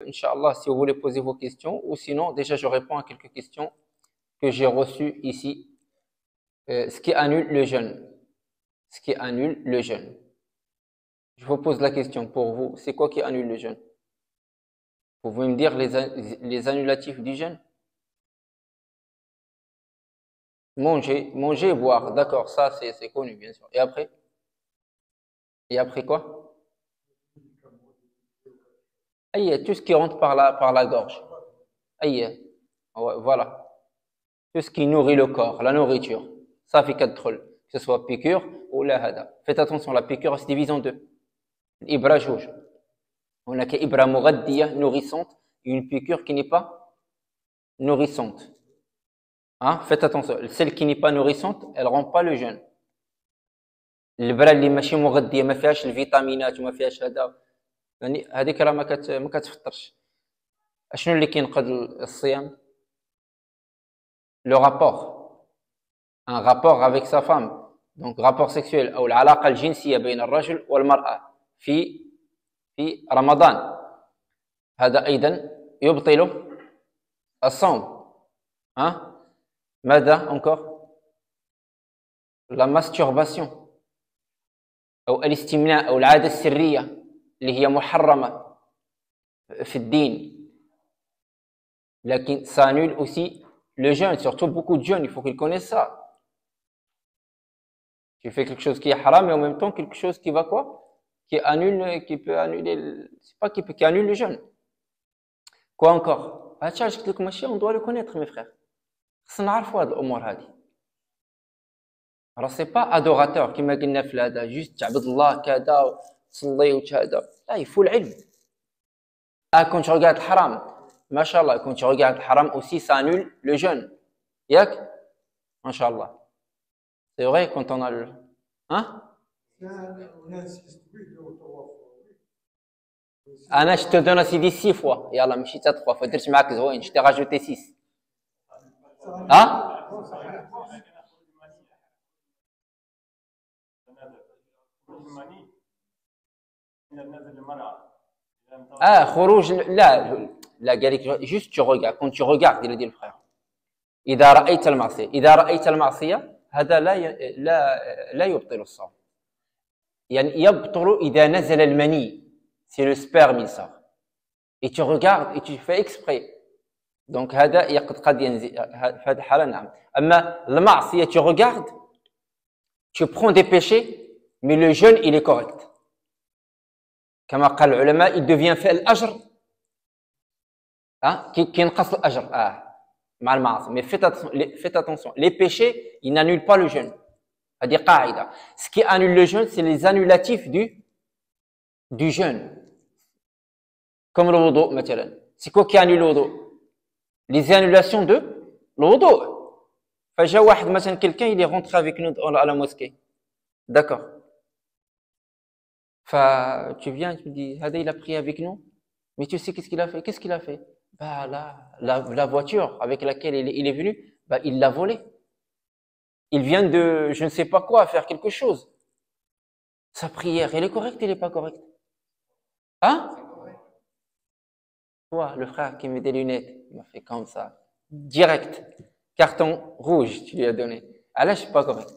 Inch'Allah, si vous voulez poser vos questions, ou sinon, déjà, je réponds à quelques questions que j'ai reçues ici. Ce qui annule le jeûne. Ce qui annule le jeûne. Je vous pose la question pour vous, c'est quoi qui annule le jeûne? Vous pouvez me dire les annulatifs du jeûne? Manger, manger et boire, d'accord, ça c'est connu, bien sûr. Et après? Et après quoi? Aïe, tout ce qui rentre par la gorge. Aïe, voilà. Tout ce qui nourrit le corps, la nourriture. Ça fait quatre trolls. Que ce soit piqûre ou la hada. Faites attention, la piqûre se divise en deux. L'ibra jouge. On a qu'ibra mughaddiya, nourrissante, et une piqûre qui n'est pas nourrissante. Hein? Faites attention. Celle qui n'est pas nourrissante, elle ne rend pas le jeûne. البرا اللي ماشي مغذيه ما فيهاش الفيتامينات وما فيهاش هذا يعني هذيك راه ما كتفطرش. شنو اللي كينقض الصيام؟ لو رابور un rapport avec sa femme, donc rapport sexuel أو العلاقة الجنسية بين الرجل والمرأة في رمضان، هذا أيضا يبطل الصوم. hein? ماذا encore؟ la masturbation أو الاستمناء أو العادة السرية اللي هي محرمة في الدين. لكن ça annule aussi le jeûne, surtout beaucoup de jeunes, il faut qu'ils connaissent ça. Tu fais quelque chose qui est haram et en même temps quelque chose qui va quoi? Qui annule, qui peut annuler, c'est pas qui annule le jeûne. Quoi encore? Ah tiens, je te dis, on doit le connaître mes frères. خصنا نعرفوا هاد الأمور هذه. Alors c'est pas adorateur كما قلنا في هذا juste تعبد الله كذا وتصلي وكذا. لا, il faut العلم. Quand tu regardes le haram, Masha'Allah, quand tu regardes le haram aussi, ça annule le jeûne. Yak? Masha'Allah. C'est vrai quand on a le... Hein? Anna, je te donne aussi dit 6 fois. Yallah, je suis 3 fois. Je t'ai rajouté 6. Hein? Ah, خروج لا قال لك juste tu regardes. Quand tu regardes, il a dit le frère. إذا رأيت المعصية هذا لا يبطل الصوم. يعني يبطل إذا نزل المني. C'est le sperme il sort. Et tu regardes et tu fais exprès. Donc هذا قد ينزل هذا حالة نعم. أما المعصية tu regardes, tu prends des péchés, mais le jeûne il est correct. كما قال العلماء il devient فعل الأجر. كي ينقص الأجر مع المعاصي. Mais faites attention, les péchés ils n'annulent pas le jeûne. هذه قاعدة. Ce qui annule le jeûne c'est les annulatifs du jeûne. Comme le wudu مثلا. C'est quoi qui annule le wudu? Les annulations de le wudu. فجاء واحد مثلا quelqu'un il est rentré avec nous à la mosquée. D'accord. Tu viens, tu me dis, Hada, il a prié avec nous, mais tu sais qu'est-ce qu'il a fait? Qu'est-ce qu'il a fait? Bah, la voiture avec laquelle il est venu, bah, il l'a volée. Il vient de, je ne sais pas quoi, faire quelque chose. Sa prière, elle est correcte, elle n'est pas correcte? Hein? Toi, le frère qui met des lunettes, il m'a fait comme ça. Direct. Carton rouge, tu lui as donné. Ah là, je suis pas correct.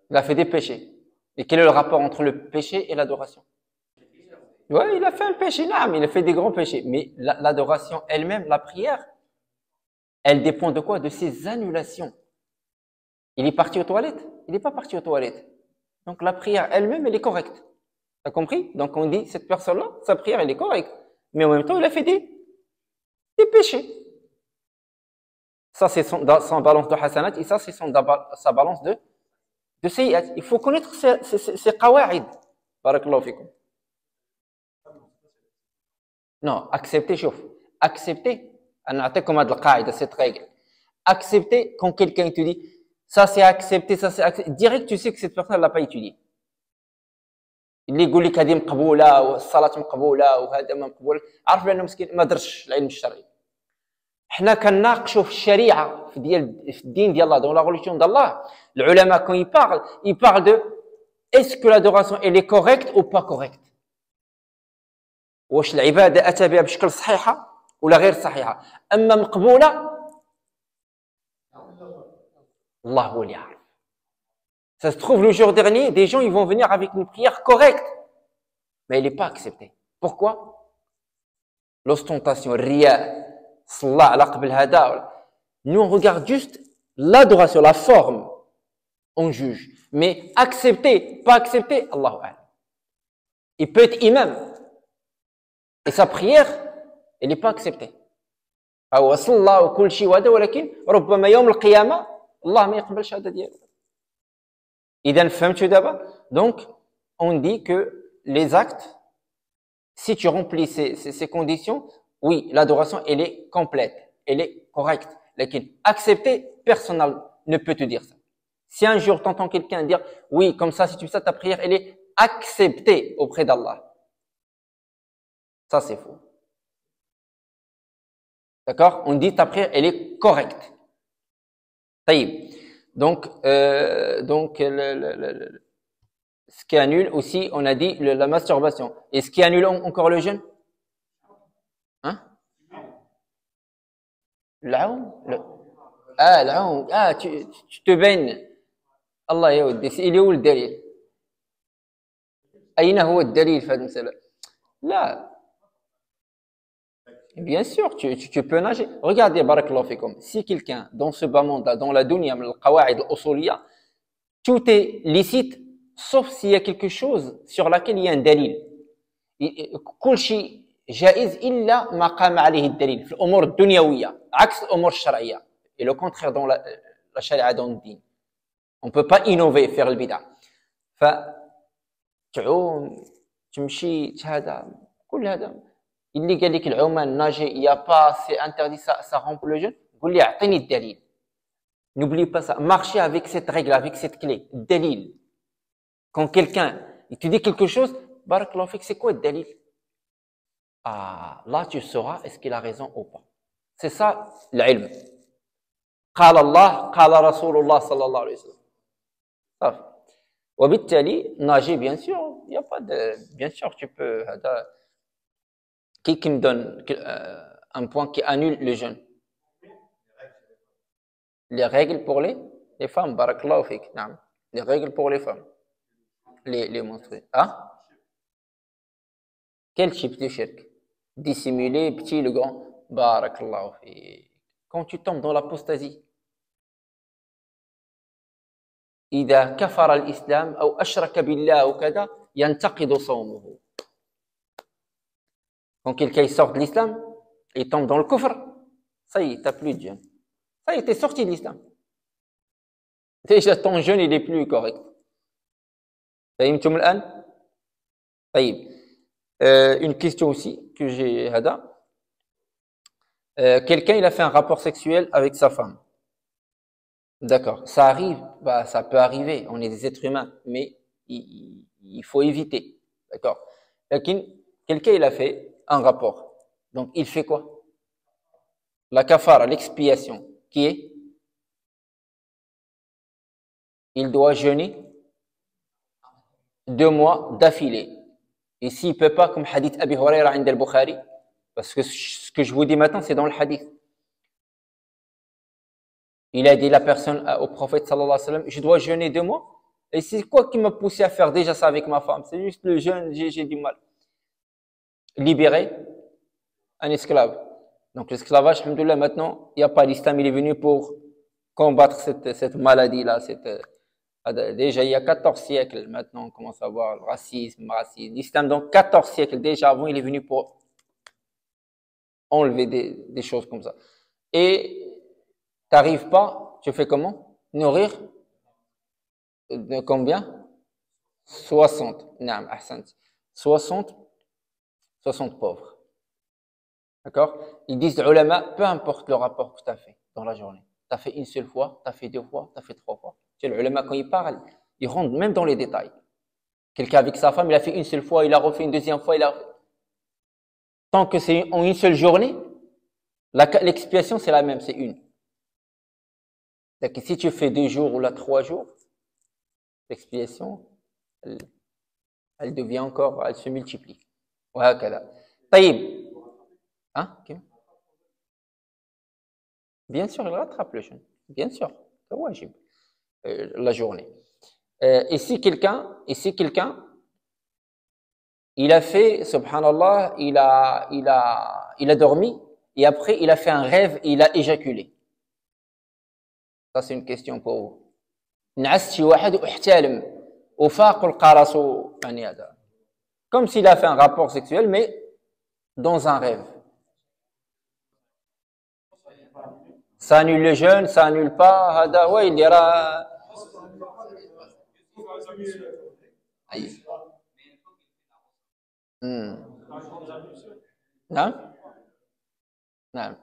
Il a fait des péchés. Et quel est le rapport entre le péché et l'adoration? Oui, il a fait un péché, non, mais il a fait des grands péchés. Mais l'adoration elle-même, la prière, elle dépend de quoi? De ses annulations. Il est parti aux toilettes? Il n'est pas parti aux toilettes. Donc la prière elle-même, elle est correcte. T'as compris? Donc on dit, cette personne-là, sa prière, elle est correcte. Mais en même temps, il a fait des péchés. Ça, c'est son balance de hasanat, et ça, c'est sa balance de سيئات. Il faut connaître ces قواعد. بارك الله فيكم. Non, accepter, شوف. Accepter. أنا نعطيكم هذه القاعدة, cette règle. Accepter quand quelqu'un te dit ça c'est accepté, ça c'est accepté. Direct, tu sais que cette personne ne l'a pas étudié. اللي يقول لك هذه مقبولة والصلاة مقبولة وهذا ما مقبول. عارف بأنه مسكين ما درش العلم الشرعي. حنا كنناقشوا في الشريعه في الدين ديال الله dans la religion d'Allah. العلماء quand ils parlent de est-ce que l'adoration elle est correcte ou pas correcte. واش العبادة أتى بها بشكل صحيحة ولا غير صحيحة. أما مقبولة الله هو اللي يعرف. Ça se trouve, le jour dernier, des gens ils vont venir avec une prière correcte, mais elle n'est pas acceptée. Pourquoi? L'ostentation, riya, salat ala qabl hada. Nous on regarde juste l'adoration, la forme, on juge. Mais accepter, pas accepter, Allahu a'lam. Il peut être imam et sa prière, elle n'est pas acceptée. أو صلى وكل شيء وهذا ولكن ربما يوم القيامة الله ما يقبلش هذا ديالو. إذا فهمتوا دابا؟ Donc on dit que les actes, si tu remplis ces conditions, oui, l'adoration elle est complète, elle est correcte. Lakin accepter, personne ne peut te dire ça. Si un jour tu entends quelqu'un dire oui, comme ça, si tu fais ça, ta prière elle est acceptée auprès d'Allah, ça c'est faux. D'accord? On dit ta prière elle est correcte. Taïb. Donc ce qui annule aussi, on a dit la masturbation. Et ce qui annule encore le jeûne? Hein? العوم؟ العوم. Tu te baignes. الله يا ودي اللي هو الدليل. أين هو الدليل في هذه المسألة؟ لا. Bien sûr, tu peux nager. Regardez, barakallahu fikum, si quelqu'un, dans ce bas monde, dans la dunya, le qawa'id al-usuliyya, tout est licite, sauf s'il y a quelque chose sur laquelle il y a un dalil. كل شيء جائز إلا ما قام عليه الدليل في الأمور الدنيوية عكس الأمور الشرعية. Et le contraire dans la charia, dans le din. On ne peut pas innover, faire le bid'a. فتعوم تمشي هذا كل هذا اللي قال لك العوم الناجي يا با سي انتردي ça rompt le jeûne. قول لي اعطيني الدليل. N'oublie pas ça. Marchez avec cette règle, avec cette clé. Dalil. Quand quelqu'un il te dit quelque chose, barakallahu fik, c'est quoi le dalil? Ah, là tu sauras est-ce qu'il a raison ou pas. C'est ça l'ilm. قال الله قال رسول الله صلى الله عليه وسلم. صافي. وبالتالي nager bien sûr, il y a pas de bien sûr tu peux هذا qui me donne un point qui annule le jeûne. Les règles pour les femmes, barakallahu fik. نعم. Les règles pour les femmes. Les menstrues. Ah? Quel type de shirk? Dissimuler, petit, le grand. Barakallahu fik. Quand tu tombes dans l'apostasie. إذا كفر الإسلام أو أشرك بالله وكذا ينتقض صومه. Quand quelqu'un sort de l'islam, il tombe dans le kufr, ça y est, t'as plus de jeûne. Ça y est, t'es sorti de l'islam. Déjà, ton jeûne, il est plus correct. فهمتم الآن؟ طيب. Une question aussi que j'ai, Hada. Quelqu'un, il a fait un rapport sexuel avec sa femme. D'accord, ça arrive, bah, ça peut arriver, on est des êtres humains, mais il faut éviter. D'accord. Quelqu'un, il a fait un rapport. Donc, il fait quoi? La kafara, l'expiation, qui est? Il doit jeûner 2 mois d'affilée. Et s'il ne peut pas, comme hadith Abi Huraira عند al-Bukhari, parce que ce que je vous dis maintenant, c'est dans le hadith. Il a dit la personne au prophète sallallahu alayhi wa sallam, je dois jeûner 2 mois. Et c'est quoi qui m'a poussé à faire déjà ça avec ma femme? C'est juste le jeûne, j'ai du mal. Libérer un esclave. Donc l'esclavage, alhamdoulilah, maintenant, il n'y a pas, l'islam, il est venu pour combattre cette maladie-là. Déjà, il y a 14 siècles, maintenant, on commence à voir le racisme. L'islam, donc 14 siècles, déjà avant, il est venu pour enlever des choses comme ça. Et t'arrives pas, tu fais comment? Nourrir de combien? 60. Naam, ahsant. 60 pauvres. D'accord? Ils disent, les ulama, peu importe le rapport que tu as fait dans la journée. Tu as fait une seule fois, tu as fait 2 fois, tu as fait 3 fois. Tu sais, les ulama, quand ils parlent, ils rentrent même dans les détails. Quelqu'un avec sa femme, il a fait une seule fois, il a refait une deuxième fois, Tant que c'est en une seule journée, l'expiation, c'est la même, c'est une. Donc, si tu fais 2 jours ou 3 jours, l'expiation, elle devient encore, elle se multiplie. وهكذا. طيب. Hein? Bien sûr, il rattrape le jeûne. Bien sûr, c'est wajib, la journée. Et si quelqu'un, il a fait, subhanallah, il a dormi, et après il a fait un rêve et il a éjaculé. Ça, c'est une question pour vous. نعست شي واحد واحتلم وفاق ولقى راسو يعني هذا comme s'il a fait un rapport sexuel mais dans un rêve. Ça annule le jeûne, ça annule pas هذا هو اللي راه نعم نعم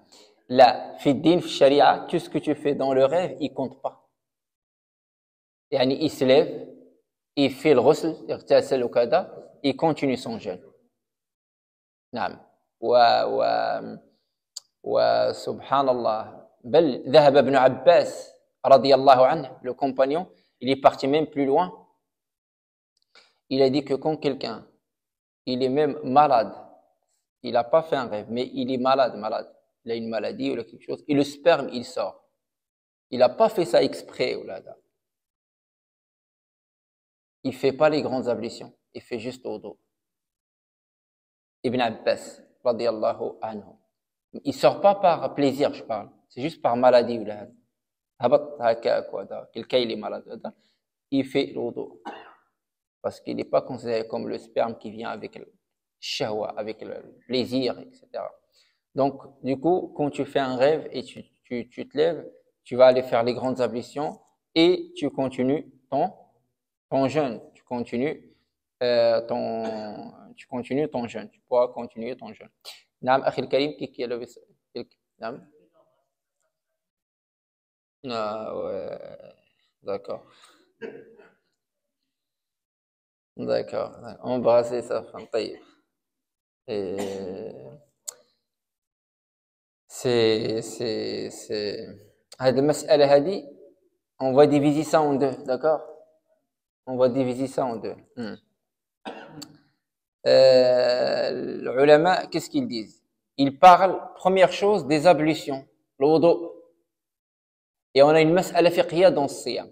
لا في الدين في الشريعة tout ce que tu fais dans le rêve il compte pas. يعني il se lève, il fait le ghusl, يغتسل وكذا, il continue son jeûne. نعم. وسبحان الله بل ذهب ابن عباس رضي الله عنه, le compagnon, il est parti même plus loin. Il a dit que quand quelqu'un, il est même malade, il n'a pas fait un rêve, mais il est malade, il a une maladie ou quelque chose, et le sperme, il sort. Il n'a pas fait ça exprès, ou là. Il fait pas les grandes ablutions, il fait juste wudu. Ibn Abbas, radiyallahu anhu. Il sort pas par plaisir, je parle. C'est juste par maladie ou là. Quelqu'un il est malade, il fait le wudu. Parce qu'il n'est pas considéré comme le sperme qui vient avec le shahwa, avec le plaisir, etc. Donc, du coup, quand tu fais un rêve et tu te lèves, tu vas aller faire les grandes ablutions et tu continues ton jeûne. Tu continues ton jeûne. Tu pourras continuer ton jeûne. Naam, akhi al-karim, qui est le Naam. Ah, ouais. D'accord. D'accord. Embrasser sa femme. طيب. هذه المسألة هذه on va diviser ça en deux, d'accord? On va diviser ça en deux. Les ulama, qu'est-ce qu'ils disent? Ils parlent, première chose, des ablutions, le wudu. Et on a une mas'ala fiqhiyya dans ce siyam,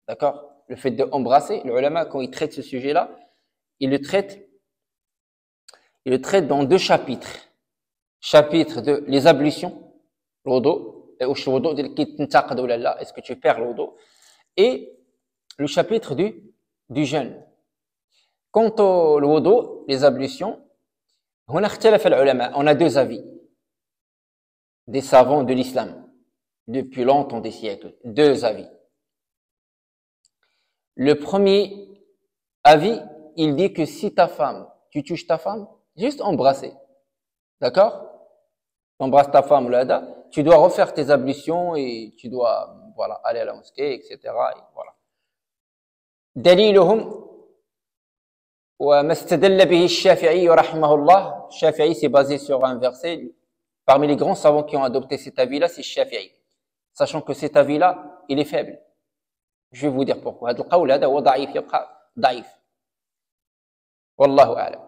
d'accord? Le fait d'embrasser, les ulama, quand ils traitent ce sujet-là, ils le traitent dans deux chapitres. Chapitre de les ablutions, le wudu, est-ce que tu perds le wudu? Et le chapitre du jeûne. Quant au wudu, les ablutions, on a deux avis des savants de l'islam depuis longtemps, des siècles. Deux avis. Le premier avis, il dit que si ta femme, tu touches ta femme, juste embrasser. D'accord? Tu embrasses ta femme, tu dois refaire tes ablutions et tu dois, voilà, aller à la mosquée, etc. Et voilà. دليلهم وما استدل به الشافعي رحمه الله. Shafi'i s'est basé sur un verset. Parmi les grands savants qui ont adopté cet avis-là, c'est Shafi'i. Sachant que cet avis-là, il est faible. Je vais vous dire pourquoi. هذا القول هذا هو ضعيف يبقى ضعيف. والله أعلم.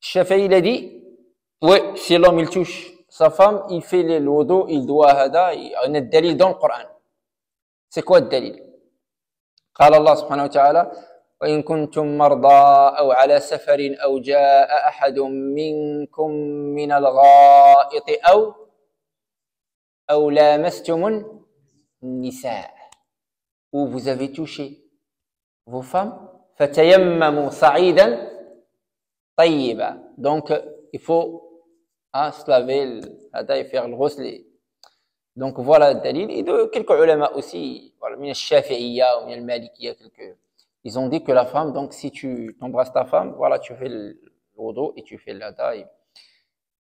Shafi'i il a dit, ouais, si l'homme il touche sa femme, il fait le wudu, il doit هذا. On a le dalil dans le Coran. C'est quoi le dalil? قال الله سبحانه وتعالى وإن كنتم مرضى أو على سفر أو جاء أحد منكم من الغائط أو لامستم النساء ou vous avez touché vos femmes فتيمموا صعيدا طيبا. Donc il faut se laver et faire le ghusl. Donc voilà le dalil. Et de quelques ulama aussi, voilà, من الشافعية ou من المالكية, quelques. Ils ont dit que la femme, donc si tu embrasses ta femme, voilà, tu fais le wudu et tu fais l'ada.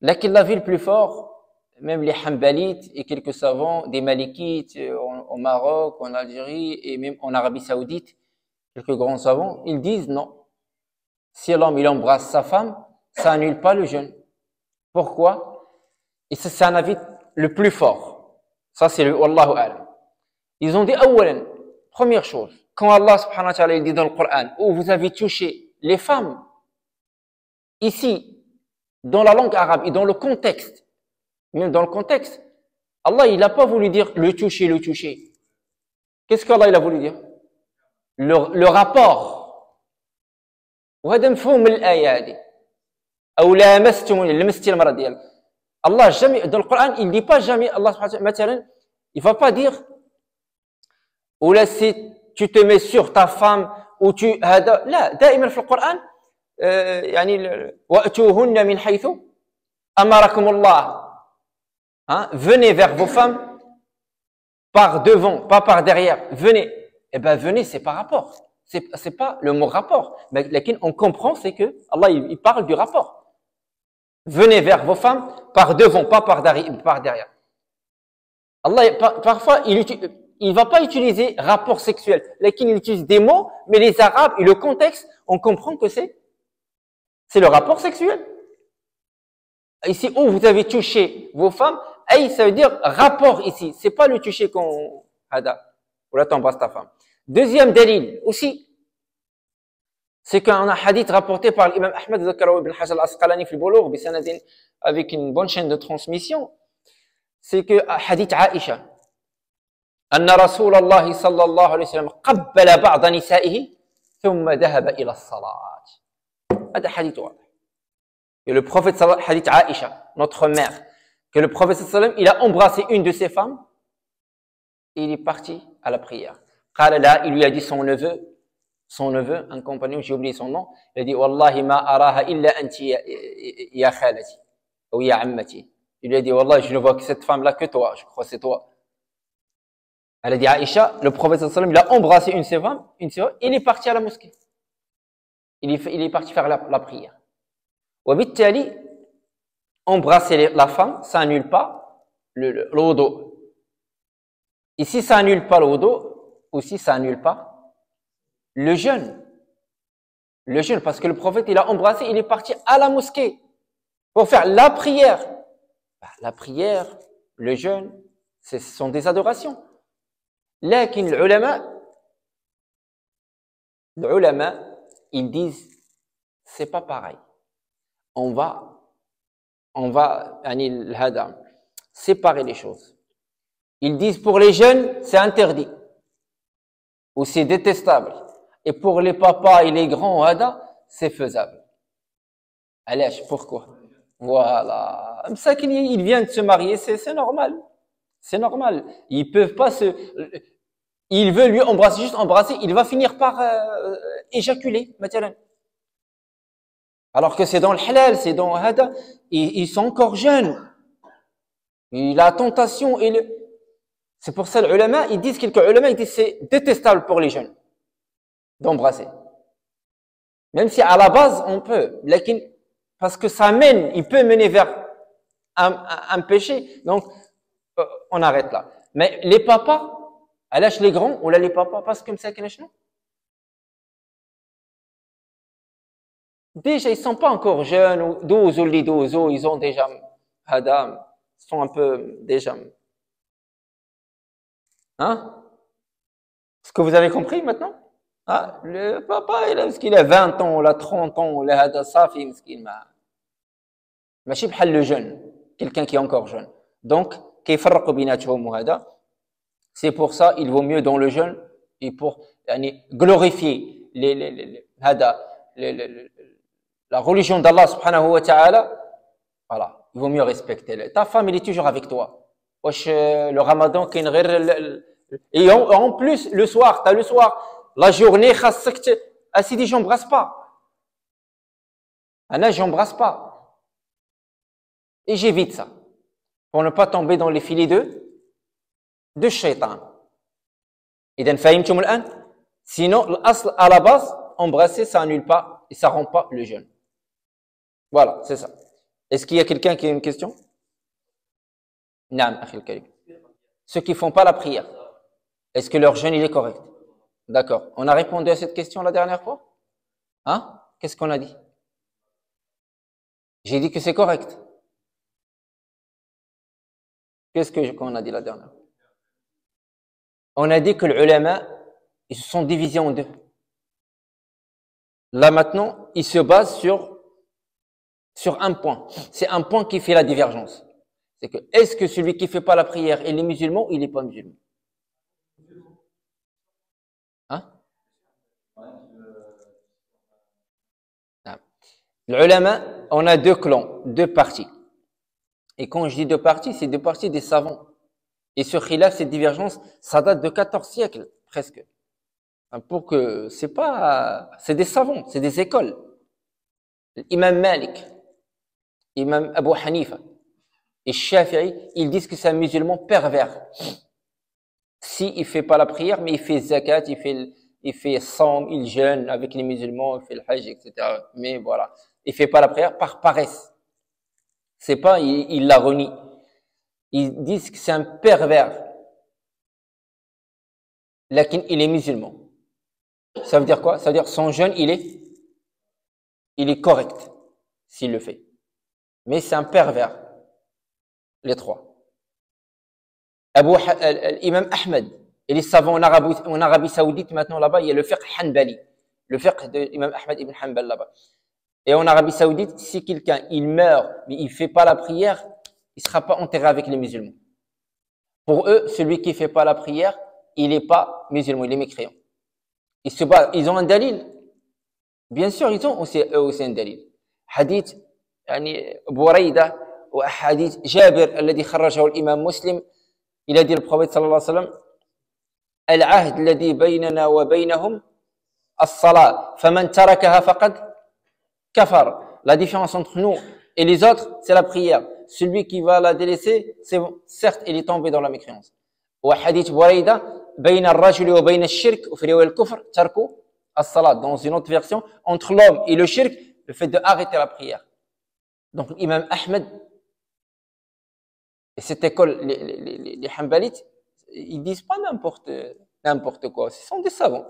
Là qu'il l'a vu le plus fort, même les Hanbalites et quelques savants, des Malikites au Maroc, en Algérie et même en Arabie Saoudite, quelques grands savants, ils disent non. Si l'homme il embrasse sa femme, ça annule pas le jeûne. Pourquoi? Et ça c'est un avis le plus fort. Ça c'est le Wallahu a'lam. Ils ont dit awalan, première chose, quand Allah subhanahu wa ta'ala il dit dans le Coran où vous avez touché les femmes, ici dans la langue arabe et dans le contexte, même dans le contexte, Allah, il n'a pas voulu dire le toucher, le toucher. Qu'est-ce qu'Allah, il a voulu dire? Le rapport. وهذا مفهوم الآية هذه. أو لامستم لمستي المرأة ديالك. Allah jamais dans le Coran, il dit pas jamais Allah subhanahu wa ta'ala, il va pas dire ou là si tu te mets sur ta femme ou tu هذا لا دائما في القرآن يعني وأتوهن من حيث أمركم الله. Hein, venez vers vos femmes par devant, pas par derrière. Venez. Eh ben venez, c'est par rapport. C'est pas le mot rapport. Mais on comprend, c'est que Allah il parle du rapport. Venez vers vos femmes par devant, pas par derrière. Allah, parfois, il va pas utiliser rapport sexuel. Il utilise des mots, mais les Arabes et le contexte, on comprend que c'est le rapport sexuel. Ici, où vous avez touché vos femmes, ça veut dire rapport ici. C'est pas le toucher qu'on, ou là, t'embrasses ta femme. Deuxième dalil, aussi, c'est qu'on a un hadith rapporté par l'imam Ahmed Zakarawi ibn Hajar al-Asqalani fi al-Bulugh bisanadin avec une bonne chaîne de transmission. C'est que hadith Aïcha أن رسول الله صلى الله عليه وسلم قبل بعض نسائه ثم ذهب إلى الصلاة. هذا حديث واضح. Et le prophète hadith Aïcha, notre mère, que le prophète sallam, il a embrassé une de ses femmes et il est parti à la prière. قال là, il lui a dit son neveu, un compagnon, j'ai oublié son nom, il a dit Wallahi ma araha illa anti ya khalati ou ya ammati. Il lui a dit Wallahi, je ne vois que cette femme-là que toi, je crois que c'est toi. Elle a dit Aïcha, le prophète sallam, il a embrassé une de ses femmes, il est parti à la mosquée. Il est parti faire la prière. Wabittali, embrasser la femme, ça annule pas le wudu. Ici, ça annule pas le wudu, aussi ça annule pas le jeûne. Le jeûne, parce que le prophète, il a embrassé, il est parti à la mosquée pour faire la prière. La prière, le jeûne, ce sont des adorations. Lakin les ulama, ils disent, c'est pas pareil. On va séparer les choses. Ils disent pour les jeunes, c'est interdit. Ou c'est détestable. Et pour les papas et les grands, c'est faisable. Allez, pourquoi? Voilà. Il vient de se marier, c'est normal. C'est normal. Ils peuvent pas il veut lui embrasser, juste embrasser, il va finir par éjaculer, maintenant. Alors que c'est dans le halal, c'est dans hada, ils sont encore jeunes. Et la tentation c'est pour ça les ulama, ils disent quelques ulama, ils disent c'est détestable pour les jeunes d'embrasser. Même si à la base on peut, parce que ça mène, il peut mener vers un péché. Donc on arrête là. Mais les papas, à l'âge les grands, ou là les papas, parce que comme ça qu'ils n'ont. Déjà, ils sont pas encore jeunes, ou 12 ou les 12, ils ont déjà, ils sont un peu déjà. Hein? Est-ce que vous avez compris maintenant? Ah, le papa, est-ce qu'il a 20 ans, il a 30 ans, il a hada safi, مسكين ماشي بحال le jeune, quelqu'un qui est encore jeune. Donc, كيفرقوا بيناتهم وهذا. C'est pour ça, il vaut mieux dans le jeûne et pour glorifier la religion d'Allah subhanahu wa ta'ala. Voilà, il vaut mieux respecter. Ta femme, elle est toujours avec toi. Le ramadan, et en plus, le soir, la journée, si dit j'embrasse pas. Anna, j'embrasse pas. Et j'évite ça. Pour ne pas tomber dans les filets de shaitan. إذن فهمتم الآن? Sinon, l'asl à la base, embrasser, ça annule pas et ça rend pas le jeûne. Voilà, c'est ça. Est-ce qu'il y a quelqu'un qui a une question? Naam, akhi al-karim. Ceux qui font pas la prière, est-ce que leur jeûne il est correct? D'accord. On a répondu à cette question la dernière fois? Hein? Qu'est-ce qu'on a dit? J'ai dit que c'est correct. Qu'est-ce qu'on a dit la dernière fois? On a dit que les ulama, ils se sont divisés en deux. Là maintenant, ils se basent sur sur un point. C'est un point qui fait la divergence. C'est que, est-ce que celui qui fait pas la prière, il est musulman ou il n'est pas musulman? Hein? Le ulama, on a deux clans, deux parties. Et quand je dis deux parties, c'est deux parties des savants. Et ce khilaf, cette divergence, ça date de 14 siècles, presque. Pour que, c'est des savants, c'est des écoles. Imam Malik, Imam Abu Hanifa et Shafi'i, ils disent que c'est un musulman pervers. Si il fait pas la prière, mais il fait zakat, il fait somme, il jeûne avec les musulmans, il fait le hajj, etc. Mais voilà. Il fait pas la prière par paresse. C'est pas, il la renie. Ils disent que c'est un pervers. Lakin il est musulman. Ça veut dire quoi? Ça veut dire son jeûne, il est correct s'il le fait. Mais c'est un pervers. Les trois. Imam Ahmed, et les savants en Arabie Saoudite, maintenant là-bas, il y a le fiqh Hanbali. Le fiqh de Imam Ahmed ibn Hanbal là-bas. Et en Arabie Saoudite, si quelqu'un, il meurt, mais il fait pas la prière, il sera pas enterré avec les musulmans. Pour eux, celui qui fait pas la prière, il est pas musulman, il est mécréant. Ils se battent, ils ont un dalil. Bien sûr, ils ont aussi, eux aussi un dalil. Hadith, يعني بريدة وحديث جابر الذي خرجه الإمام مسلم إلى دين النبي صلى الله عليه وسلم العهد الذي بيننا وبينهم الصلاة فمن تركها فقد كفر. La différence entre nous et les autres, c'est la prière. Celui qui va la délaisser, c'est certes, il est tombé dans la mécréance. وحديث بريدة بين الرجل وبين الشرك وفي رواية الكفر ترك الصلاة. Dans une autre version, entre l'homme et le shirk, le fait d'arrêter la prière. Donc, l'imam Ahmed et cette école, les Hanbalites, ils disent pas n'importe quoi. Ce sont des savants.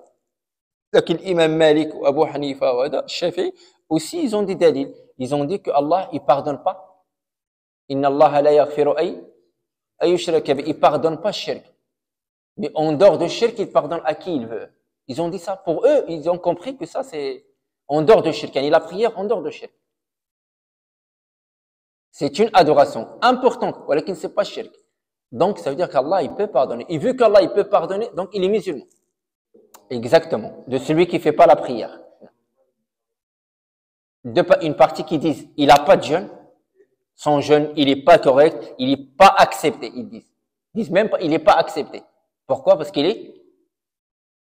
Donc, l'imam Malik ou Abu Hanifa ou Shafi'i, aussi, ils ont des dalils. Ils ont dit que Allah, il pardonne pas. Inna Allah la yaghfiru ay yushraka bihi. Il pardonne pas shirk. Mais en dehors de shirk, il pardonne à qui il veut. Ils ont dit ça. Pour eux, ils ont compris que ça, c'est en dehors de shirk. Il y a la prière en dehors de shirk. C'est une adoration importante, mais c'est pas shirk. Donc, ça veut dire qu'Allah, il peut pardonner. Et vu qu'Allah, il peut pardonner, donc il est musulman. Exactement. De celui qui fait pas la prière. Une partie qui disent, il a pas de jeûne. Son jeûne, il est pas correct. Il est pas accepté, ils disent. Ils disent même pas, il est pas accepté. Pourquoi? Parce il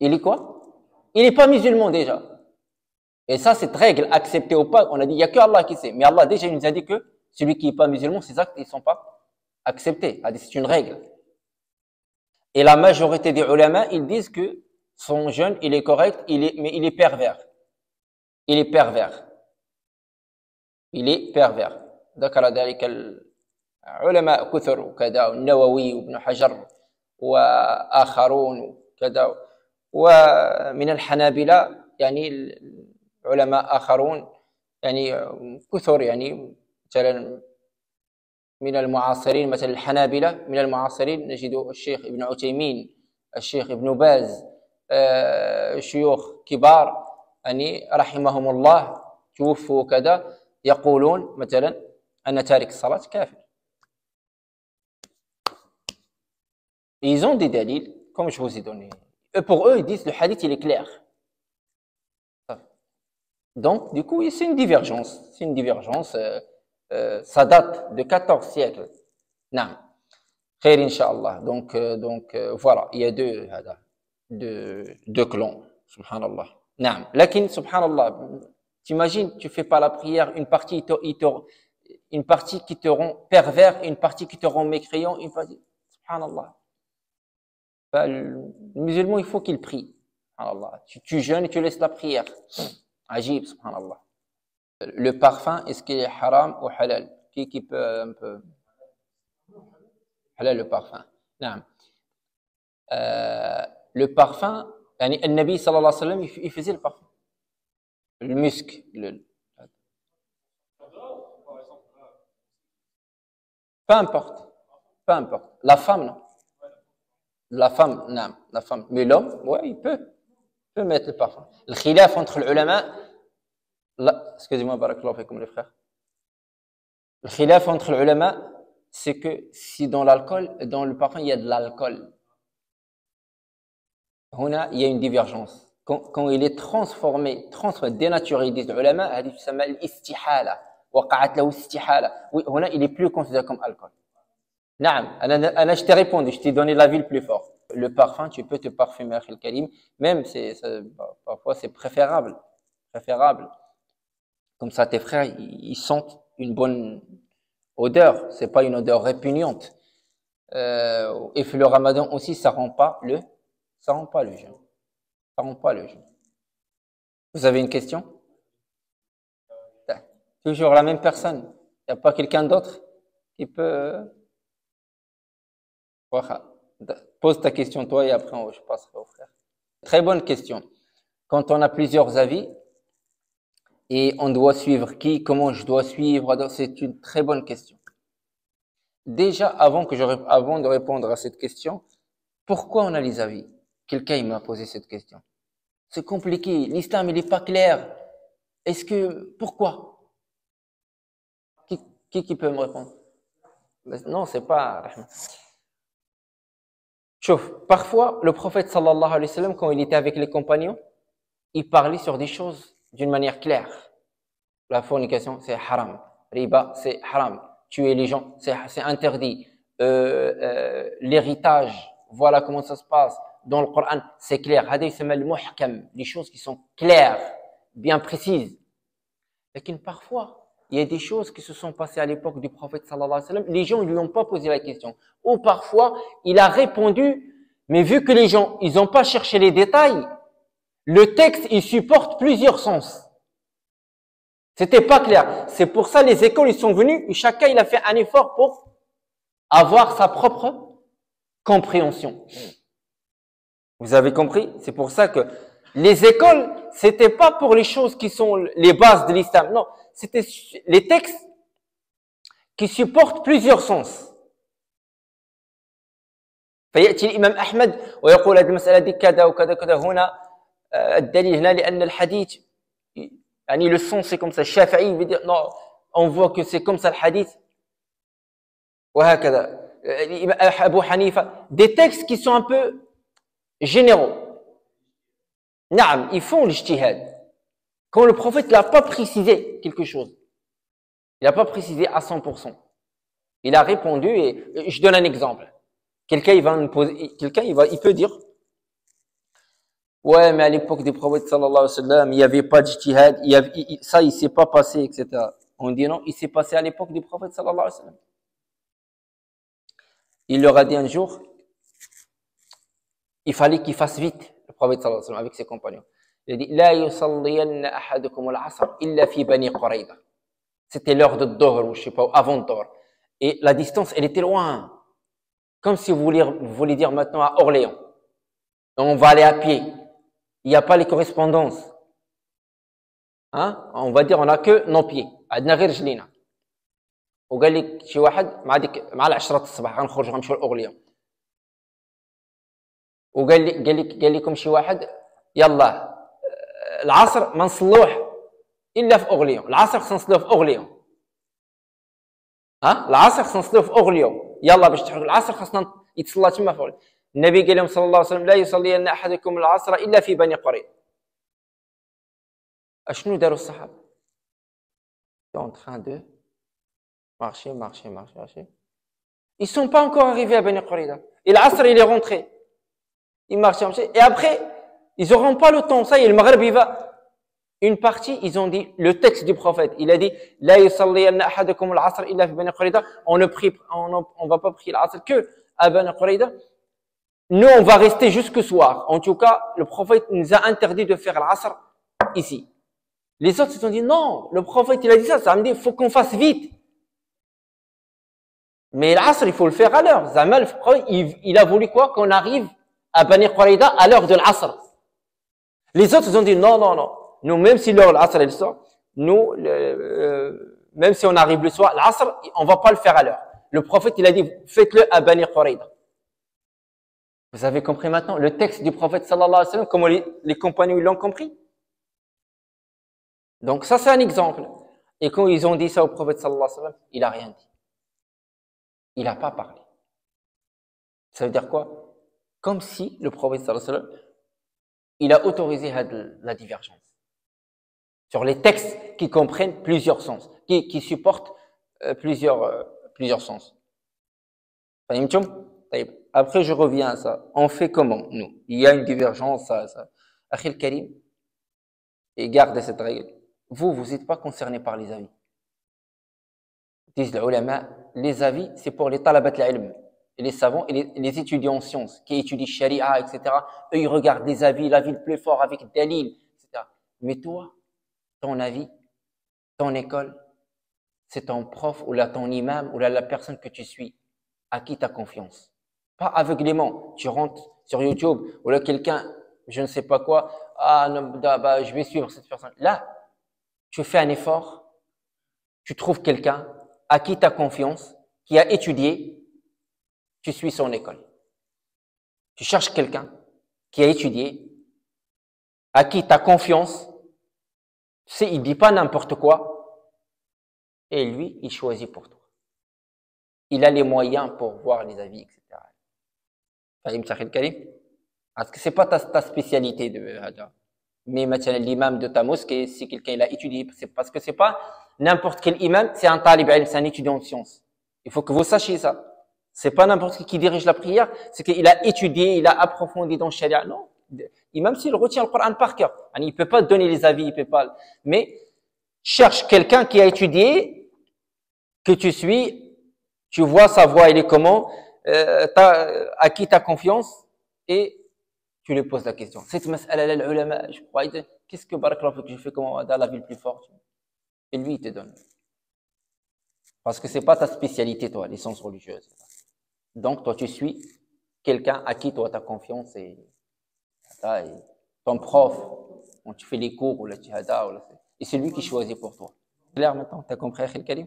est quoi? Il est pas musulman déjà. Et ça, cette règle, acceptée ou pas, on a dit, il y a que Allah qui sait. Mais Allah, déjà, il nous a dit que celui qui n'est pas musulman, ses actes, ils sont pas acceptés. C'est une règle. Et la majorité des ulama, ils disent que son jeûne, il est correct, mais il est pervers. Il est pervers. Il est pervers. ذكر ذلك العلماء كثر وكذا النووي وابن حجر وآخرون وكذا ومن الحنابلة يعني علماء آخرون يعني كثر يعني مثلا من المعاصرين مثل الحنابلة من المعاصرين نجد الشيخ ابن عثيمين الشيخ ابن باز شيوخ كبار يعني رحمهم الله توفوا كذا يقولون مثلا أن تارك الصلاة كافر. Ils ont des dalils, comme je vous ai donné. Et pour eux, ils disent le hadith, il est clair. Donc, du coup, c'est une divergence. C'est une divergence. Ça date de 14 siècles. Non. Khair, Inch'Allah. Donc, voilà. Il y a deux clans. Subhanallah. Non. Lakin, subhanallah. T'imagines, tu fais pas la prière, une partie qui te rend pervers, une partie qui te rend mécréant, une partie. Subhanallah. Le musulman, il faut qu'il prie. Subhanallah. Tu jeûnes et tu laisses la prière. Ajib, subhanallah. Le parfum, est-ce qu'il est haram ou halal? Qui peut un peu? Halal le parfum. Non. Le parfum, le Nabi sallallahu alayhi wa sallam, il faisait le parfum. Le musc. Peu importe. Peu importe. La femme, non. La femme, non. La femme. Mais l'homme, ouais, il peut mettre le parfum. Le khilaf entre les ulama. Excusez-moi, barakallahu fikum les frères. Le khilaf entre les ulama, c'est que si dans l'alcool, dans le parfum, il y a de l'alcool, il y a une divergence. Quand il est transformé, dénaturé, ils disent les ulama, هذه تسمى الاستحالة. وقعت له استحالة. Oui, il est plus considéré comme alcool. نعم, je t'ai répondu, je t'ai donné l'avis le plus fort. Le parfum, tu peux te parfumer avec le kalim, même parfois c'est préférable. Comme ça, tes frères, ils sentent une bonne odeur, c'est pas une odeur répugnante. Et le ramadan aussi, ça rend pas le jeûne. Ça rend pas le jeûne. Vous avez une question? Toujours la même personne. Il n'y a pas quelqu'un d'autre qui peut... Pose ta question toi et après je passerai au frère. Très bonne question. Quand on a plusieurs avis et on doit suivre qui, comment je dois suivre, c'est une très bonne question. Déjà, avant de répondre à cette question, pourquoi on a les avis? Quelqu'un m'a posé cette question. C'est compliqué. L'islam, il n'est pas clair. Pourquoi? Qui peut me répondre? Non, c'est pas... Chouf, parfois, le prophète sallallahu alayhi wa sallam, quand il était avec les compagnons, il parlait sur des choses d'une manière claire. La fornication, c'est haram. Riba, c'est haram. Tuer les gens, c'est interdit. L'héritage, voilà comment ça se passe. Dans le Coran, c'est clair. Hada yusamma al-muhkam, les choses qui sont claires, bien précises. Mais parfois, il y a des choses qui se sont passées à l'époque du prophète sallallahu alayhi wa sallam. Les gens ne lui ont pas posé la question. Ou parfois, il a répondu, mais vu que les gens, ils n'ont pas cherché les détails, le texte, il supporte plusieurs sens. C'était pas clair. C'est pour ça les écoles, ils sont venus et chacun, il a fait un effort pour avoir sa propre compréhension. Vous avez compris? C'est pour ça que les écoles, c'était pas pour les choses qui sont les bases de l'islam. Non, c'était les textes qui supportent plusieurs sens. فيأتي الإمام أحمد ويقول هذه المسألة دي كذا وكذا كذا هنا الدليل هنا لأن الحديث يعني le sens c'est comme ça. الشافعي veut dire non, on voit que c'est comme ça le hadith. وهكذا أبو حنيفة, des textes qui sont un peu généraux. نعم, ils font l'ijtihad. Quand le prophète n'a pas précisé quelque chose, il n'a pas précisé à 100%. Il a répondu et je donne un exemple. Quelqu'un il peut dire ouais, mais à l'époque du prophète sallallahu alayhi wa sallam, il n'y avait pas d'ijtihad, ça il s'est pas passé, etc. On dit non, il s'est passé à l'époque du prophète sallallahu alayhi wa sallam. Il leur a dit un jour, il fallait qu'il fasse vite, le prophète sallallahu alayhi wa sallam, avec ses compagnons. Il a dit la yusalliyanna ahadukum al-asr illa fi bani Qurayza. C'était l'heure de Dohr, ou je sais pas, avant Dohr. Et la distance, elle était loin. Comme si vous voulez dire maintenant à Orléans. On va aller à pied. Il n'y a pas les correspondances. Hein? On va dire, on n'a que nos pieds. عندنا غير رجلينا. وقال لك شي واحد مع العشرة الصباح غنخرجوا غنمشيو لأورليان. قال لكم شي واحد يلا العصر ما نصلوه إلا في أورليان. العصر خصنا نصلوه في أورليان. ها؟ العصر خصنا نصلوه في أورليان. يلا باش تحرق العصر خصنا يتصلى تما في أورليان. النبي قال لهم صلى الله عليه وسلم لا يصلين أحدكم العصر إلا في بني قريظة. أشنو داروا الصحابة؟ en train de marcher. Ils sont pas encore arrivés à Bani Qurayza. Et l'Asr, il est rentré. Ils marchaient. Et après, ils auront pas le temps. Ça y est, le Maghreb, il va. Une partie, ils ont dit, le texte du prophète, il a dit, la yusalliyanna ahadakum al-asr illa fi Bani Qurayza. On va pas prier l'Asr que à Bani Qurayza. Nous, on va rester jusqu'au soir. En tout cas, le prophète nous a interdit de faire l'Asr ici. Les autres se sont dit, non, le prophète, il a dit ça me dit, il faut qu'on fasse vite. Mais l'Asr, il faut le faire à l'heure. Zamal, il a voulu quoi? Qu'on arrive à Bani Qurayza à l'heure de l'Asr. Les autres, ils ont dit, non. Nous, même si l'heure de l'Asr, elle sort, nous, même si on arrive le soir, l'Asr, on va pas le faire à l'heure. Le prophète, il a dit, faites-le à Bani Qurayza. Vous avez compris maintenant le texte du prophète sallallahu alayhi wa sallam, comment les compagnons ils l'ont compris? Donc ça c'est un exemple. Et quand ils ont dit ça au prophète sallallahu alayhi wa sallam, il a rien dit. Il n'a pas parlé. Ça veut dire quoi? Comme si le prophète sallallahu alayhi wa sallam, il a autorisé la divergence sur les textes qui comprennent plusieurs sens, qui supportent plusieurs sens. Après, je reviens à ça. On fait comment, nous? Il y a une divergence, ça. Akhil Karim, et gardez cette règle. Vous n'êtes pas concerné par les avis. Disent les ulama, les avis, c'est pour les talabat al-ilm, et les savants et les étudiants en sciences, qui étudient sharia, etc. Eux, ils regardent les avis, l'avis le plus fort avec dalil, etc. Mais toi, ton avis, ton école, c'est ton prof ou là ton imam ou là la personne que tu suis, à qui tu as confiance. Pas aveuglément. Tu rentres sur YouTube ou là quelqu'un, je ne sais pas quoi, ah non, bah, je vais suivre cette personne. Là, tu fais un effort, tu trouves quelqu'un à qui tu as confiance, qui a étudié, tu suis son école. Tu cherches quelqu'un qui a étudié, à qui tu as confiance, tu sais, il dit pas n'importe quoi, et lui, il choisit pour toi. Il a les moyens pour voir les avis, etc. Parce que c'est pas ta spécialité de Hada. Mais maintenant, l'imam de ta mosquée, si quelqu'un il a étudié, c'est parce que c'est pas n'importe quel imam, c'est un talib ilm, c'est un étudiant en sciences. Il faut que vous sachiez ça. C'est pas n'importe qui dirige la prière, c'est qu'il a étudié, il a approfondi dans le sharia. Non. Imam, s'il retient le Coran par cœur, il peut pas donner les avis, il peut pas. Mais cherche quelqu'un qui a étudié, que tu suis, tu vois sa voix, elle est comment, à qui tu as confiance, et tu lui poses la question. Cette mas'ala, l'ulama, je crois, qu'est-ce que Barakallahu fik, je fais comment dans la ville plus forte? Et lui, il te donne. Parce que c'est pas ta spécialité, toi, les sciences religieuses. Donc, toi, tu suis quelqu'un à qui toi, tu as confiance et ton prof, quand tu fais les cours, ou la tihada, et c'est lui qui choisit pour toi. Clair maintenant? Tu as compris, Akhil Karim?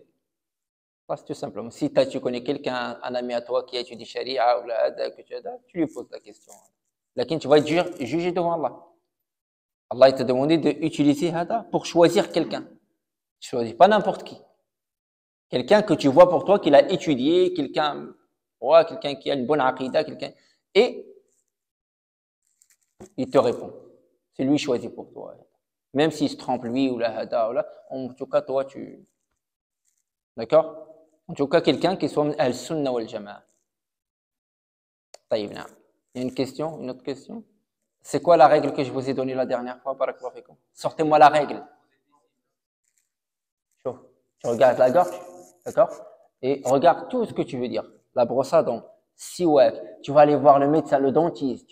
C'est tout simplement. Si tu connais quelqu'un, un ami à toi qui a étudié sharia, ou la hada, que tu lui poses la question. Lakin tu vas être jugé devant Allah. Allah il t'a demandé d'utiliser hada pour choisir quelqu'un. Tu choisis pas n'importe qui. Quelqu'un que tu vois pour toi, qu'il a étudié, quelqu'un qui a une bonne aqida, et il te répond. C'est lui choisi pour toi. Même s'il se trompe lui ou la hada ou là, en tout cas toi d'accord? En tout cas quelqu'un qui soit al-sunnah wal jama'a. طيب نعم. Il y a une autre question? C'est quoi la règle que je vous ai donnée la dernière fois? Barakallahu fikum. Sortez-moi la règle. Tu regardes la gorge, d'accord? Et regarde tout ce que tu veux dire. La brosse à dents, siwak, tu vas aller voir le médecin, le dentiste,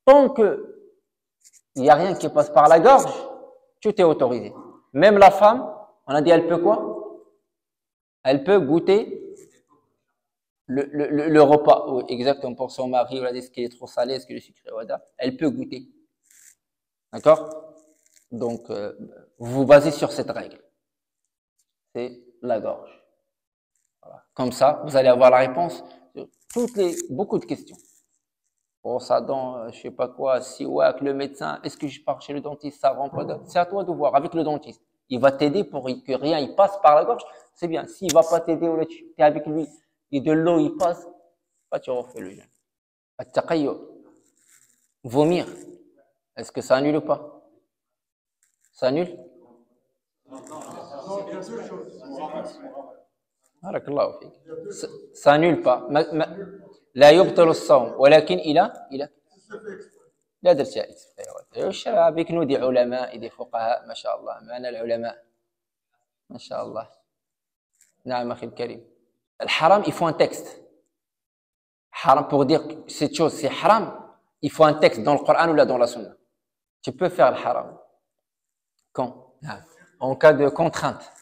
tant que il n'y a rien qui passe par la gorge, tout est autorisé. Même la femme, on a dit, elle peut quoi? Elle peut goûter le repas, oui, exactement, pour son mari, on a dit, est-ce qu'il est trop salé, est-ce qu'il est sucré, voilà. Elle peut goûter. D'accord? Donc, vous vous basez sur cette règle. C'est la gorge. Voilà. Comme ça, vous allez avoir la réponse sur beaucoup de questions. Bon, ça dans, je sais pas quoi, si ouais, avec le médecin, est-ce que je pars chez le dentiste, ça rentre pas? C'est à toi de voir avec le dentiste. Il va t'aider pour que rien, il passe par la gorge. C'est bien. S'il va pas t'aider, ou tu es avec lui, et de l'eau, il passe, pas tu refais le jeûne. At-taqayyu. Vomir. Est-ce que ça annule ou pas? Ça annule? Barakallahu fik. Ça annule pas. لا يبطل الصوم ولكن إلى لا درت avec nous des ulama et des fuqaha ما شاء الله معنا العلماء ما شاء الله نعم أخي الكريم الحرام il faut un texte haram pour dire que cette chose c'est haram il faut un texte dans le Coran ou là dans la Sunna tu peux faire le haram quand en cas de contrainte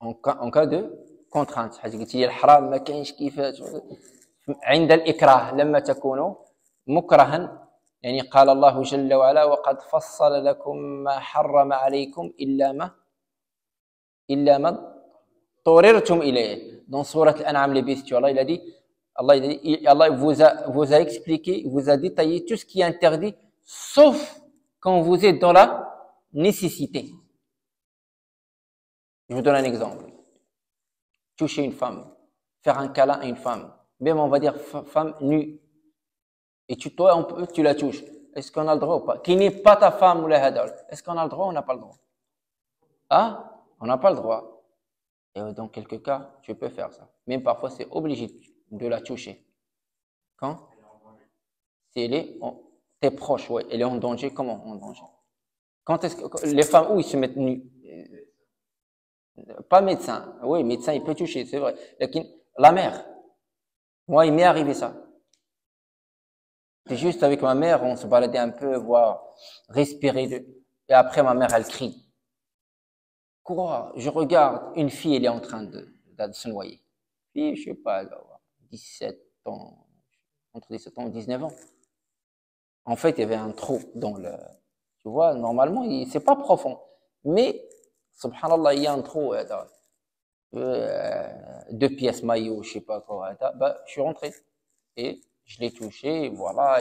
en cas de contrainte حاجة قلت لي الحرام ما كاينش كيفاش عند الإكراه لما تكونوا مكرها يعني قال الله جل وعلا وقد فصل لكم ما حرم عليكم إلا ما اضطررتم إليه dans سورة الأنعام les bestiaux Allah vous a expliqué vous a détaillé tout ce qui est interdit sauf quand vous êtes dans la nécessité Je vous donne un exemple. Toucher une femme, faire un câlin à une femme, même on va dire femme nue, et toi, tu la touches. Est-ce qu'on a le droit ou pas? Qui n'est pas ta femme ou la hadal. Est-ce qu'on a le droit ou on n'a pas le droit? Ah, on n'a pas le droit. Et dans quelques cas, tu peux faire ça. Même parfois, c'est obligé de la toucher. Quand? Si elle est, t'es proche, ouais, elle est en danger, comment en danger? Quand est-ce que les femmes, où ils se mettent nus? Pas médecin. Oui, médecin, il peut toucher, c'est vrai. La mère. Moi, il m'est arrivé ça. C'est juste avec ma mère, on se baladait un peu, voir, respirer. Et après, ma mère, elle crie. Quoi? Je regarde, une fille, elle est en train de se noyer. Fille, je sais pas, elle va avoir 17 ans, entre 17 ans et 19 ans. En fait, il y avait un trou dans le... Tu vois, normalement, c'est pas profond. Mais, subhanallah, il y a un trou. 2 pièces maillot, je sais pas quoi. Bah, je suis rentré. Et je l'ai touché, voilà.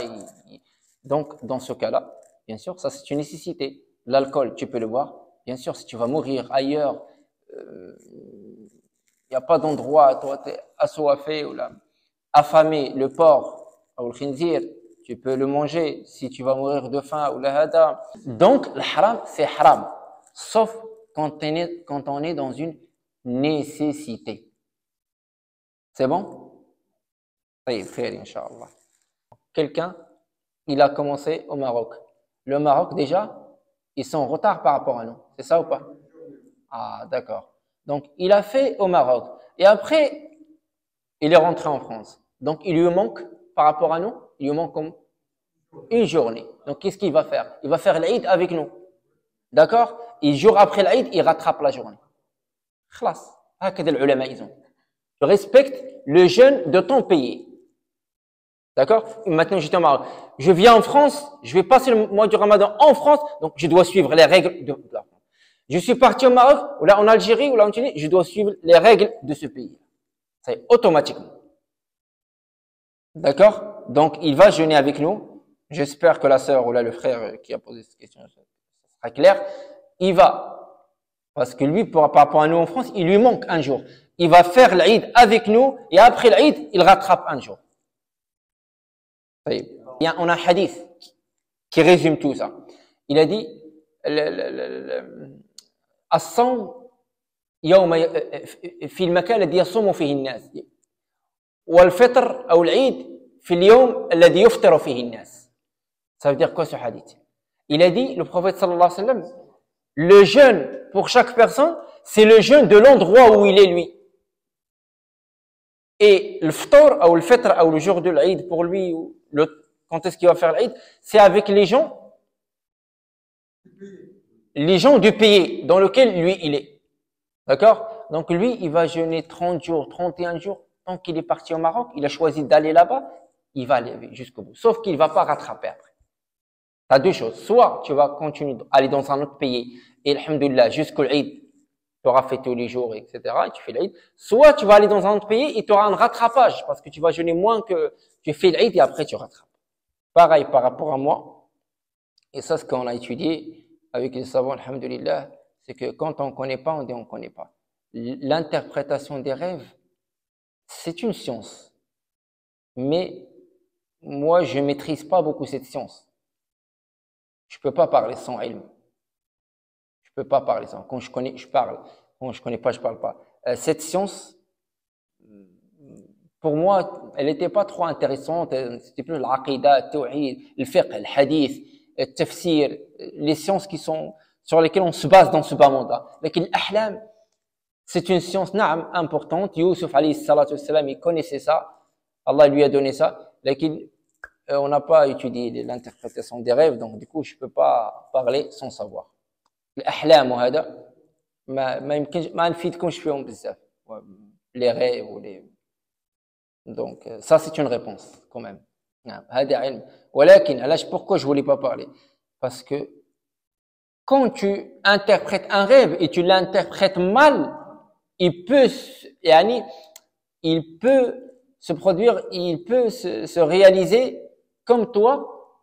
Donc, dans ce cas-là, bien sûr, ça c'est une nécessité. L'alcool, tu peux le boire. Bien sûr, si tu vas mourir ailleurs, il n'y a pas d'endroit, toi, tu es assoiffé ou là, affamé, le porc, ou le khinzir, tu peux le manger si tu vas mourir de faim ou la hada. Donc, le haram, c'est haram. Sauf quand on est dans une nécessité. C'est bon? Frère, Inch'Allah. Quelqu'un, il a commencé au Maroc. Le Maroc, déjà, ils sont en retard par rapport à nous. C'est ça ou pas? Ah, d'accord. Donc, il a fait au Maroc. Et après, il est rentré en France. Donc, il lui manque, par rapport à nous, il lui manque comme une journée. Donc, qu'est-ce qu'il va faire? Il va faire l'Aïd avec nous. D'accord? Et jour après l'Aïd, il rattrape la journée. Khlas. هكذا العلماء ils ont. Tu respectes le jeûne de ton pays. D'accord? Maintenant, j'étais au Maroc. Je viens en France, je vais passer le mois du Ramadan en France, donc je dois suivre les règles de la France. Je suis parti au Maroc, ou là en Algérie, ou là en Tunisie, je dois suivre les règles de ce pays. C'est automatiquement. D'accord? Donc, il va jeûner avec nous. J'espère que la sœur ou là le frère qui a posé cette question, ça sera clair. Il va, parce que lui, par rapport à nous en France, il lui manque un jour. Il va faire l'Aïd avec nous, et après l'Aïd, il rattrape un jour. On a un hadith qui résume tout ça. Il a dit الصوم يوم في المكان الذي يصوم فيه الناس والفطر أو العيد في اليوم الذي يفطر فيه الناس. Ça veut dire quoi ce hadith? Il a dit, le prophète sallallahu alayhi wa sallam, le jeûne pour chaque personne, c'est le jeûne de l'endroit où il est lui. Et le fطر ou le fitr ou le jour de l'Aïd pour lui, quand est-ce qu'il va faire l'Aïd, c'est avec les gens du pays dans lequel lui il est. D'accord? Donc lui, il va jeûner 30 jours, 31 jours. Tant qu'il est parti au Maroc, il a choisi d'aller là-bas, il va aller jusqu'au bout. Sauf qu'il ne va pas rattraper après. Tu as deux choses. Soit tu vas continuer d'aller dans un autre pays et alhamdoulilah, jusqu'au l'Aïd, tu auras fait tous les jours, etc. Et tu fais l'Aïd. Soit tu vas aller dans un autre pays et tu auras un rattrapage parce que tu vas jeûner moins que tu fais l'Aïd et après tu rattrapes. Pareil par rapport à moi. Et ça, ce qu'on a étudié avec les savants, alhamdoulilah, c'est que quand on ne connaît pas, on dit on ne connaît pas. L'interprétation des rêves, c'est une science. Mais moi, je ne maîtrise pas beaucoup cette science. Je ne peux pas parler sans ilm. Je ne peux pas parler sans. Quand je connais, je parle. Quand je ne connais pas, je ne parle pas. Cette science, pour moi, elle n'était pas trop intéressante. C'était plus l'aqidah, le tawhid, le fiqh, le hadith, le tafsir, les sciences sur lesquelles on se base dans ce bas monde. Mais l'ahlam, c'est une science importante. Youssouf alayhi salatu wassalam, il connaissait ça. Allah lui a donné ça. Mais on n'a pas étudié l'interprétation des rêves, donc du coup, je ne peux pas parler sans savoir. الأحلام وهذا ما يمكنش ما نفيدكمش فيهم بزاف les rêves ou les donc ça c'est une réponse quand même نعم هذا علم ولكن علاش pourquoi je voulais pas parler parce que quand tu interprètes un rêve et tu l'interprètes mal il peut se produire il peut se réaliser comme toi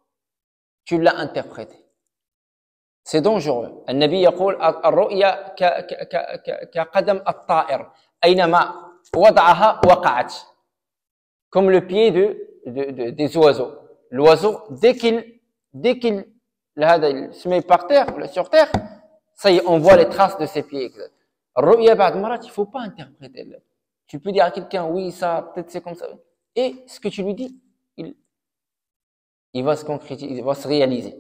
tu l'as interprété. C'est dangereux. النبي يقول الرؤيا كقدم الطائر أينما وضعها وقعت. Comme le pied des oiseaux. L'oiseau, dès qu'il se met par terre, sur terre, ça y est, on voit les traces de ses pieds. الرؤيا بعد مرات, il faut pas interpréter. Tu peux dire à quelqu'un, oui, ça, peut-être c'est comme ça. Et ce que tu lui dis, il va se concrétiser, il va se réaliser.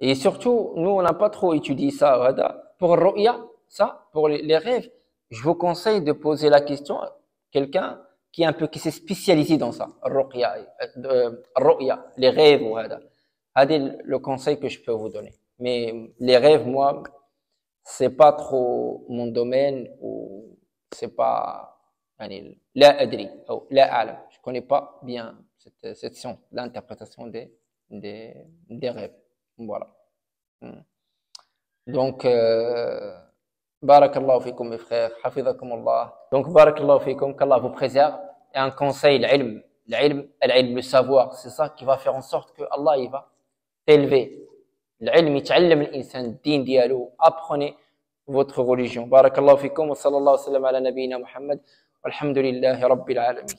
Et surtout, nous, on n'a pas trop étudié ça. Pour ru'ya, ça, pour les rêves, je vous conseille de poser la question à quelqu'un qui s'est spécialisé dans ça. Ru'ya, les rêves, c'est le conseil que je peux vous donner. Mais les rêves, moi, c'est pas trop mon domaine, ou c'est pas, la adri, ou la alam. Je connais pas bien cette science, l'interprétation des rêves. Voilà. Donc, barakallahu fikum mes frères, hafizakum Allah. Donc, barakallahu fikum, qu'Allah vous préserve. Et un conseil, l'ilm, le savoir, c'est ça qui va faire en sorte que Allah, il va t'élever. L'ilm, يتعلم الإنسان الدين ديالو. Apprenez votre religion. Barakallahu fikum wa sallallahu sallam ala nabiyyina Muhammad. Walhamdulillahi rabbil alamin.